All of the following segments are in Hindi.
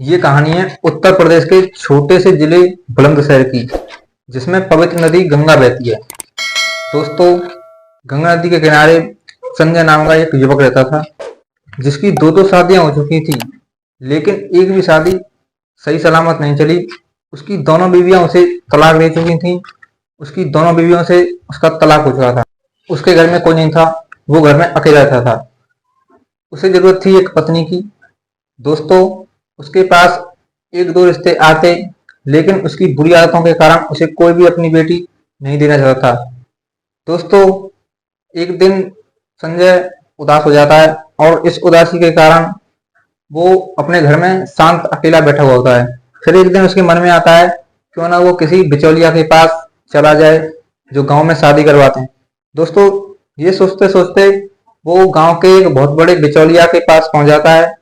ये कहानी है उत्तर प्रदेश के छोटे से जिले बुलंदशहर की, जिसमें पवित्र नदी गंगा बहती है। दोस्तों, गंगा नदी के किनारे संजय नाम का एक युवक रहता था, जिसकी दो दो शादियां हो चुकी थी, लेकिन एक भी शादी सही सलामत नहीं चली। उसकी दोनों बीवियां उसे तलाक दे चुकी थी। उसकी दोनों बीवियों से उसका तलाक हो चुका था। उसके घर में कोई नहीं था, वो घर में अकेला रहता था। उसे जरूरत थी एक पत्नी की। दोस्तों, उसके पास एक दो रिश्ते आते, लेकिन उसकी बुरी आदतों के कारण उसे कोई भी अपनी बेटी नहीं देना चाहता था। दोस्तों, एक दिन संजय उदास हो जाता है और इस उदासी के कारण वो अपने घर में शांत अकेला बैठा हुआ होता है। फिर एक दिन उसके मन में आता है, क्यों ना वो किसी बिचौलिया के पास चला जाए जो गांव में शादी करवाते हैं। दोस्तों, ये सोचते सोचते वो गांव के एक बहुत बड़े बिचौलिया के पास पहुंच जाता है,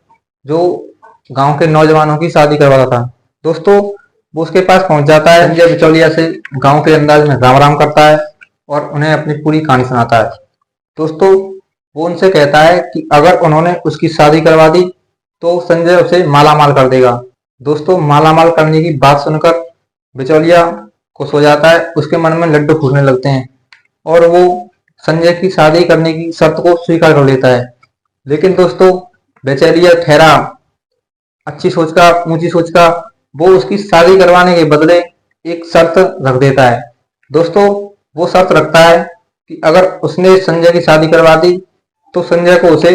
जो गांव के नौजवानों की शादी करवाता था। दोस्तों, वो उसके पास पहुंच जाता है। संजय बिचौलिया से गांव के अंदाज में राम राम करता है और उन्हें अपनी पूरी कहानी सुनाता है। दोस्तों, वो उनसे कहता है कि अगर उन्होंने उसकी शादी करवा दी तो संजय उसे माला माल कर देगा। दोस्तों, माला माल करने की बात सुनकर बिचौलिया खुश हो जाता है। उसके मन में लड्डू फूटने लगते हैं और वो संजय की शादी करने की शर्त को स्वीकार कर लेता है। लेकिन दोस्तों, बिचौलिया ठहरा अच्छी सोच का, ऊंची सोच का। वो उसकी शादी करवाने के बदले एक शर्त रख देता है। दोस्तों, वो शर्त रखता है कि अगर उसने संजय की शादी करवा दी तो संजय को उसे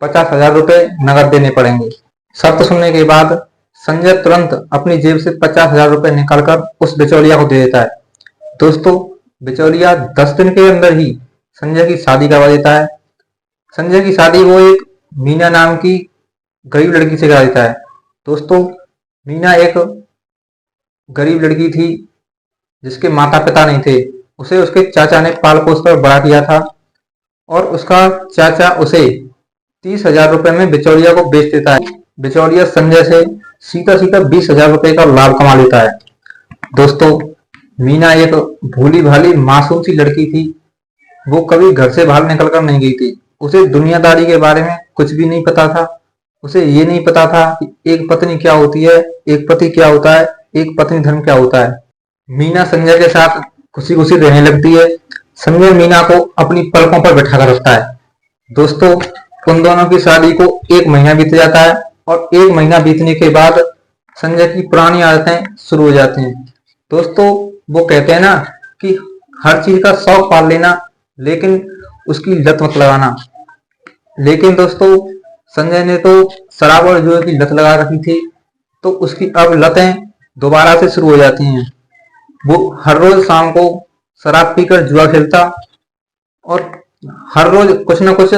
50,000 रुपये नगद देने पड़ेंगे। शर्त सुनने के बाद संजय तुरंत अपनी जेब से 50,000 रुपये निकालकर उस बिचौलिया को दे देता है। दोस्तों, बिचौलिया 10 दिन के अंदर ही संजय की शादी करवा देता है। संजय की शादी वो एक मीना नाम की गरीब लड़की से करा देता है। दोस्तों, मीना एक गरीब लड़की थी जिसके माता पिता नहीं थे। उसे उसके चाचा ने पाल पोस कर बड़ा किया था और उसका चाचा उसे 30,000 रुपये में बिचौलिया को बेच देता है। बिचौलिया संजय से सीधा सीधा 20,000 रुपये का लाभ कमा लेता है। दोस्तों, मीना एक भोली भाली मासूम सी लड़की थी। वो कभी घर से बाहर निकलकर नहीं गई थी। उसे दुनियादारी के बारे में कुछ भी नहीं पता था। उसे ये नहीं पता था कि एक पत्नी क्या होती है, एक पति क्या होता है, एक पत्नी धर्म क्या होता है। मीना संजय के साथ खुशी खुशी रहने लगती है। संजय मीना को अपनी पलकों पर बैठा कर रखता है। दोस्तों, उन दोनों की शादी को 1 महीना बीत जाता है और 1 महीना बीतने के बाद संजय की पुरानी आदतें शुरू हो जाती हैं। दोस्तों, वो कहते हैं ना कि हर चीज का शौक पाल लेना, लेकिन उसकी लत मत लगाना। लेकिन दोस्तों, संजय ने तो शराब और जुए की लत लगा रखी थी, तो उसकी अब लतें दोबारा से शुरू हो जाती हैं। वो हर रोज शाम को शराब पीकर जुआ खेलता और हर रोज कुछ न कुछ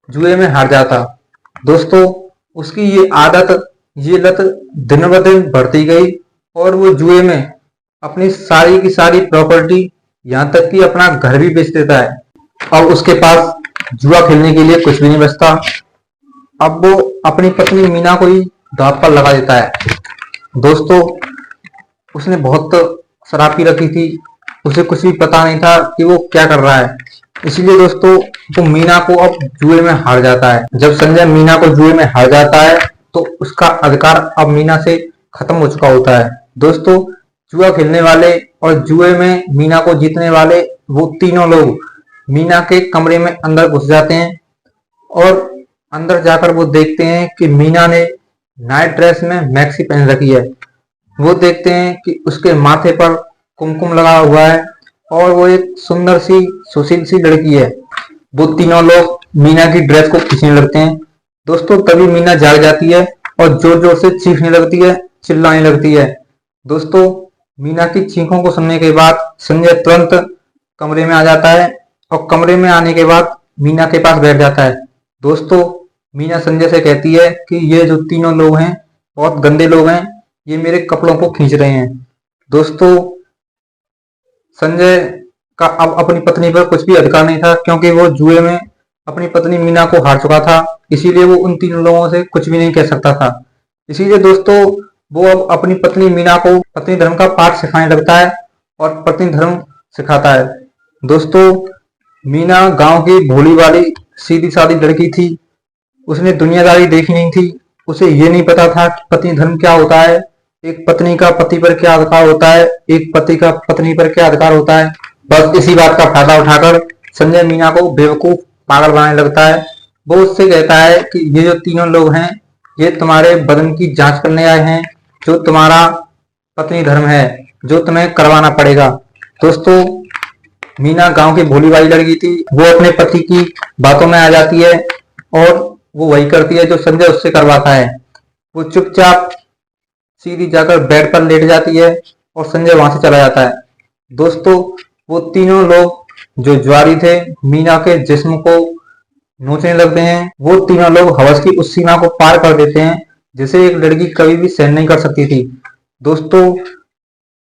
जुए में हार जाता। दोस्तों, उसकी ये आदत, ये लत दिन ब दिन बढ़ती गई और वो जुए में अपनी सारी की सारी प्रॉपर्टी, यहाँ तक कि अपना घर भी बेच देता है। अब उसके पास जुआ खेलने के लिए कुछ भी नहीं बचता। अब वो अपनी पत्नी मीना को ही दांव पर लगा देता है। दोस्तों, उसने बहुत शराब पी रखी थी। उसे कुछ भी पता नहीं था कि वो क्या कर रहा है। इसीलिए दोस्तों, वो मीना को अब जुए में हार जाता है। जब संजय मीना को जुए में हार जाता है तो उसका अधिकार अब मीना से खत्म हो चुका होता है। दोस्तों, जुआ खेलने वाले और जुए में मीना को जीतने वाले वो तीनों लोग मीना के कमरे में अंदर घुस जाते हैं और अंदर जाकर वो देखते हैं कि मीना ने नाइट ड्रेस में मैक्सी पहन रखी है। वो देखते हैं कि उसके माथे पर कुमकुम लगा हुआ है और वो एक सुंदर सी सुशील सी लड़की है। वो तीनों लोग मीना की ड्रेस को खींचने लगते हैं। दोस्तों, तभी मीना जाग जाती है और जोर जोर से चीखने लगती है, चिल्लाने लगती है। दोस्तों, मीना की चीखों को सुनने के बाद संजय तुरंत कमरे में आ जाता है और कमरे में आने के बाद मीना के पास बैठ जाता है। दोस्तों, मीना संजय से कहती है कि ये जो तीनों लोग हैं बहुत गंदे लोग हैं, ये मेरे कपड़ों को खींच रहे हैं। दोस्तों, संजय का अब अपनी पत्नी पर कुछ भी अधिकार नहीं था, क्योंकि वो जुए में अपनी पत्नी मीना को हार चुका था। इसीलिए वो उन तीनों लोगों से कुछ भी नहीं कह सकता था। इसीलिए दोस्तों, वो अब अपनी पत्नी मीना को पत्नी धर्म का पाठ सिखाने लगता है और पत्नी धर्म सिखाता है। दोस्तों, मीना गांव की भोली वाली सीधी सादी लड़की थी। उसने दुनियादारी देखी नहीं थी। उसे ये नहीं पता था कि पत्नी धर्म क्या होता है, एक पत्नी का पति पर क्या अधिकार होता है, एक पति का पत्नी पर क्या अधिकार होता है। बस इसी बात का फायदा उठाकर संजय मीना को बेवकूफ पागल बनाने लगता है। वो उससे कहता है कि ये जो तीनों लोग हैं ये तुम्हारे बदन की जांच करने आए हैं, जो तुम्हारा पत्नी धर्म है, जो तुम्हें करवाना पड़ेगा। दोस्तों, मीना गांव की भोली भाली लड़की थी। वो अपने पति की बातों में आ जाती है और वो वही करती है जो संजय उससे करवाता है। वो चुपचाप सीधी जाकर बेड पर लेट जाती है और संजय वहां से चला जाता है। दोस्तों, वो तीनों लोग जो ज्वारी थे मीना के जिस्म को नोचने लगते हैं। वो तीनों लोग हवस की उस सीमा को पार कर देते हैं जिसे एक लड़की कभी भी सहन नहीं कर सकती थी। दोस्तों,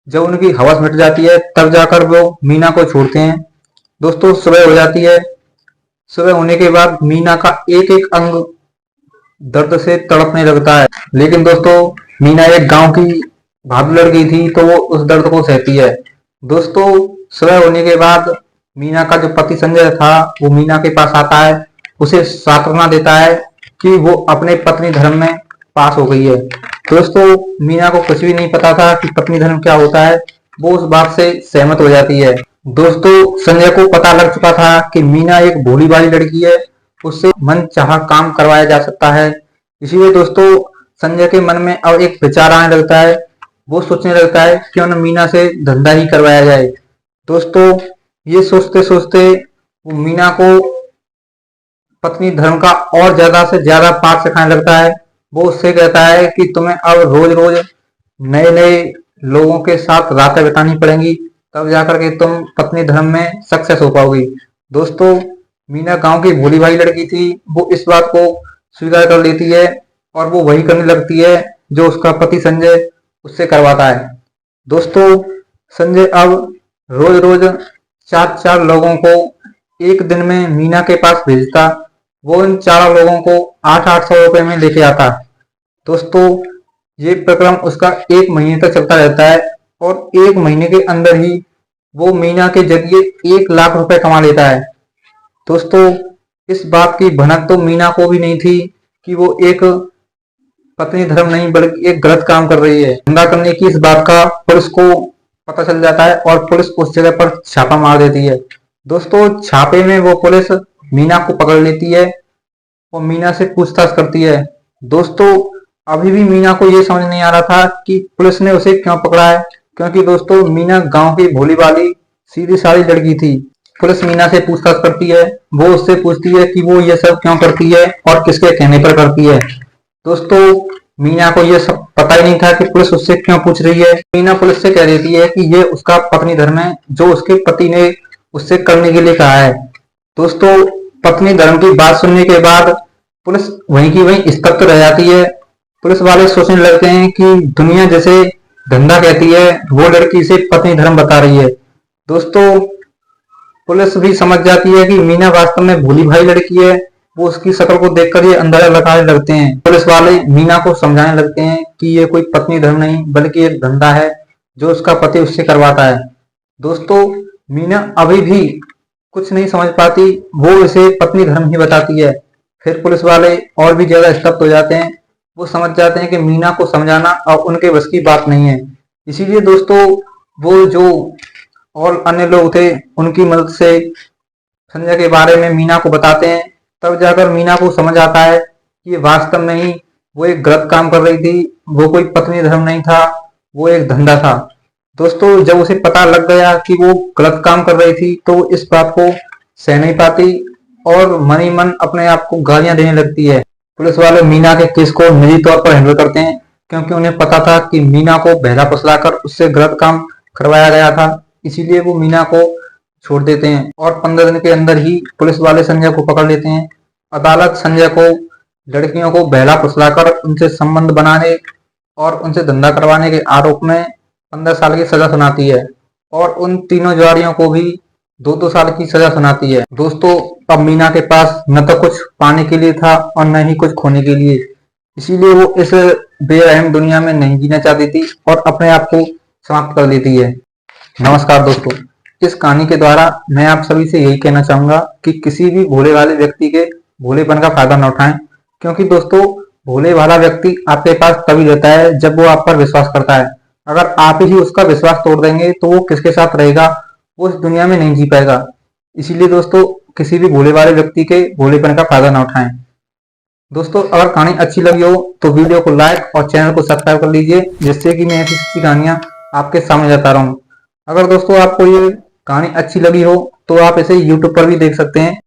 जब उनकी हवस मिट जाती है तब जाकर वो मीना को छोड़ते हैं। दोस्तों, सुबह हो जाती है। सुबह होने के बाद मीना का एक एक अंग दर्द से तड़पने लगता है। लेकिन दोस्तों, मीना एक गांव की बहादुर लड़की थी तो वो उस दर्द को सहती है। दोस्तों, सुबह होने के बाद मीना का जो पति संजय था वो मीना के पास आता है, उसे सांत्वना देता है कि वो अपने पत्नी धर्म में पास हो गई है। दोस्तों, मीना को कुछ भी नहीं पता था कि पत्नी धर्म क्या होता है। वो उस बात से सहमत हो जाती है। दोस्तों, संजय को पता लग चुका था कि मीना एक भोली भाली लड़की है, उससे मन चाहा काम करवाया जा सकता है। इसीलिए दोस्तों, संजय के मन में अब एक विचार आने लगता है। वो सोचने लगता है क्यों न मीना से धंधा ही करवाया जाए। दोस्तों, ये सोचते सोचते वो मीना को पत्नी धर्म का और ज्यादा से ज्यादा पाठ सिखाने लगता है। वो उससे कहता है कि तुम्हें अब रोज रोज नए नए लोगों के साथ रातें बितानी पड़ेंगी, तब जाकर के तुम पत्नी धर्म में सक्सेस हो पाओगी। दोस्तों, मीना गांव की भोली भाली लड़की थी। वो इस बात को स्वीकार कर लेती है और वो वही करने लगती है जो उसका पति संजय उससे करवाता है। दोस्तों, संजय अब रोज रोज चार चार लोगों को एक दिन में मीना के पास भेजता। वो इन चारों लोगों को 800-800 रुपए में लेके आता। दोस्तों, ये प्रक्रम उसका 1 महीने तक चलता रहता है और 1 महीने के अंदर ही वो मीना के जरिए 1 लाख रुपए कमा लेता है। दोस्तों, इस बात की भनक तो मीना को भी नहीं थी कि वो एक पत्नी धर्म नहीं बल्कि एक गलत काम कर रही है। धंधा करने की इस बात का पुलिस को पता चल जाता है और पुलिस उस जगह पर छापा मार देती है। दोस्तों, छापे में वो पुलिस मीना को पकड़ लेती है और मीना से पूछताछ करती है। दोस्तों, अभी भी मीना को ये समझ नहीं आ रहा था कि पुलिस ने उसे क्यों पकड़ा है, क्योंकि दोस्तों मीना गांव की भोली भाली सीधी सादी लड़की थी। पुलिस मीना से पूछताछ करती है। वो उससे पूछती है कि वो ये सब क्यों करती है और किसके कहने पर करती है। दोस्तों, मीना को ये सब पता ही नहीं था कि पुलिस उससे क्यों पूछ रही है। मीना पुलिस से कह देती है कि ये उसका पत्नी धर्म है जो उसके पति ने उससे करने के लिए कहा है। दोस्तों, पत्नी धर्म की बात सुनने के बाद पुलिस वहीं की वहीं स्तब्ध रह जाती है। पुलिस वाले सोचने लगते हैं कि दुनिया जैसे धंधा कहती है वो लड़की इसे पत्नी धर्म बता रही है। दोस्तों, पुलिस भी समझ जाती है कि मीना वास्तव में भोली भाली लड़की है। वो उसकी शक्ल को देखकर ये अंदाजा लगाने लगते हैं। पुलिस वाले मीना को समझाने लगते हैं कि ये कोई पत्नी धर्म नहीं बल्कि एक धंधा है जो उसका पति उससे करवाता है। दोस्तों, मीना अभी भी कुछ नहीं समझ पाती। वो इसे पत्नी धर्म ही बताती है। फिर पुलिस वाले और भी ज्यादा स्तब्ध हो जाते हैं। वो समझ जाते हैं कि मीना को समझाना अब उनके बस की बात नहीं है। इसीलिए दोस्तों, वो जो और अन्य लोग थे उनकी मदद से संजय के बारे में मीना को बताते हैं। तब जाकर मीना को समझ आता है कि ये वास्तव में ही वो एक गलत काम कर रही थी। वो कोई पत्नी धर्म नहीं था, वो एक धंधा था। दोस्तों, जब उसे पता लग गया कि वो गलत काम कर रही थी तो इस बात को सह नहीं पाती और मन ही मन अपने आप को गालियां देने लगती है। पुलिस वाले मीना के केस को निजी तौर पर हैंडल करते हैं क्योंकि उन्हें पता था कि मीना को बहला फुसलाकर उससे गलत काम करवाया गया था। इसीलिए वो मीना को छोड़ देते हैं और 15 दिन के अंदर ही पुलिस वाले संजय को पकड़ लेते हैं। अदालत संजय को लड़कियों को बहला फुसलाकर उनसे संबंध बनाने और उनसे धंधा करवाने के आरोप में 15 साल की सजा सुनाती है और उन तीनों जुआरियों को भी 2-2 साल की सजा सुनाती है। दोस्तों, अब मीना के पास न तो कुछ पाने के लिए था और न ही कुछ खोने के लिए। इसीलिए वो इस बेरहम दुनिया में नहीं जीना चाहती थी और अपने आप को समाप्त कर देती है। नमस्कार दोस्तों, इस कहानी के द्वारा मैं आप सभी से यही कहना चाहूंगा कि किसी भी भोले वाले व्यक्ति के भोलेपन का फायदा न उठाएं, क्योंकि दोस्तों भोले भाला व्यक्ति आपके पास तभी रहता है जब वो आप पर विश्वास करता है। अगर आप ही उसका विश्वास तोड़ देंगे तो वो किसके साथ रहेगा, वो इस दुनिया में नहीं जी पाएगा। इसीलिए दोस्तों, किसी भी भोले वाले व्यक्ति के भोलेपन का फायदा ना उठाएं। दोस्तों, अगर कहानी अच्छी लगी हो तो वीडियो को लाइक और चैनल को सब्सक्राइब कर लीजिए, जिससे कि मैं ऐसी ऐसी कहानियां आपके सामने लाता रहूं। अगर दोस्तों आपको ये कहानी अच्छी लगी हो तो आप इसे YouTube पर भी देख सकते हैं।